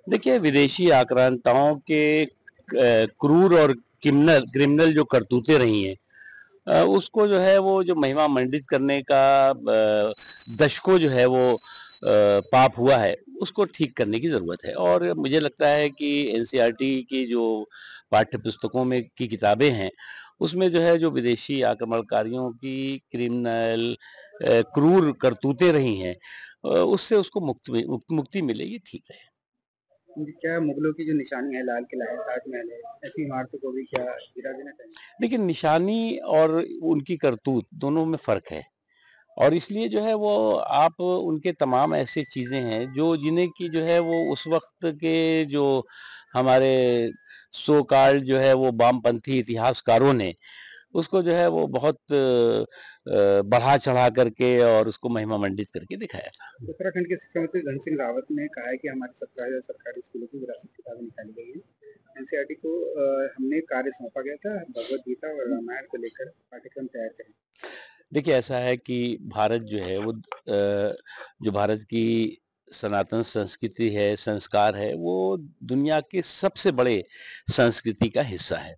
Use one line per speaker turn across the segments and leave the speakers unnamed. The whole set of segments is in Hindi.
देखिए, विदेशी आक्रांताओं के क्रूर और क्रिमिनल क्रिमिनल जो करतूतें रही हैं, उसको जो है वो जो महिमा मंडित करने का दशकों जो है वो पाप हुआ है, उसको ठीक करने की ज़रूरत है। और मुझे लगता है कि एनसीईआरटी की जो पाठ्य पुस्तकों में की किताबें हैं, उसमें जो है जो विदेशी आक्रमणकारियों की क्रिमिनल क्रूर करतूतें रही हैं, उससे उसको मुक्ति मिले, ये ठीक है।
क्या मुगलों की जो निशानी है, लाल किला है, ताजमहल है, ऐसी इमारतों को भी क्या गिरा देना चाहिए?
देखिए, निशानी और उनकी करतूत दोनों में फ़र्क है। और इसलिए जो है वो आप उनके तमाम ऐसी चीज़ें हैं जो जिन्हें की जो है वो उस वक़्त के जो हमारे सो कॉल्ड जो है वो वामपंथी इतिहासकारों ने उसको जो है वो बहुत बढ़ा-चढ़ा करके और उसको महिमामंडित करके दिखाया था।
उत्तराखंड के शिक्षा मंत्री धन सिंह रावत ने कहा है कि हमारे सरकारी और सरकारी स्कूलों की विरासत किताबें निकाली गई हैं। एनसीईआरटी को हमने कार्य सौंपा गया था, भगवद गीता और रामायण को लेकर पाठ्यक्रम तैयार करें।
देखिए, ऐसा है कि भारत जो है वो जो भारत की सनातन संस्कृति है, संस्कार है, वो दुनिया के सबसे बड़े संस्कृति का हिस्सा है।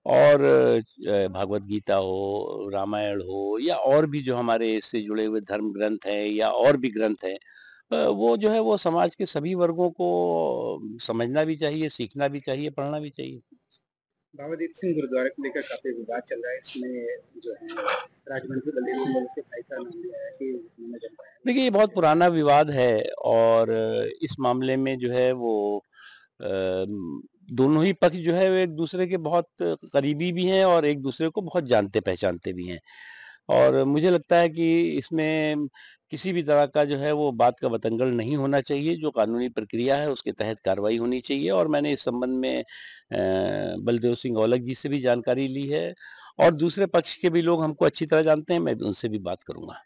और भागवत गीता हो, रामायण हो या और भी जो हमारे इससे जुड़े हुए धर्म ग्रंथ हैं या और भी ग्रंथ हैं, वो जो है वो समाज के सभी वर्गों को समझना भी चाहिए, सीखना भी चाहिए, पढ़ना भी चाहिए।
बाबा दीप सिंह गुरुद्वारे को लेकर काफी विवाद चल रहा है। इसमें जो है राजमंत्री बलदेव सिंह औलख के भाई का नाम लिया है कि उन्होंने जलवाया।
देखिए, ये बहुत पुराना विवाद है और इस मामले में जो है वो दोनों ही पक्ष जो है वो एक-दूसरे के बहुत करीबी भी हैं और एक-दूसरे को बहुत जानते-पहचानते भी हैं। और मुझे लगता है कि इसमें किसी भी तरह का जो है वो बात का बतंगड़ नहीं होना चाहिए, जो कानूनी प्रक्रिया है उसके तहत कार्रवाई होनी चाहिए और मैंने इस संबंध में बलदेव सिंह औलख जी से भी जानकारी ली है और दूसरे पक्ष के भी लोग हमको अच्छी तरह जानते हैं, मैं भी उनसे भी बात करूँगा।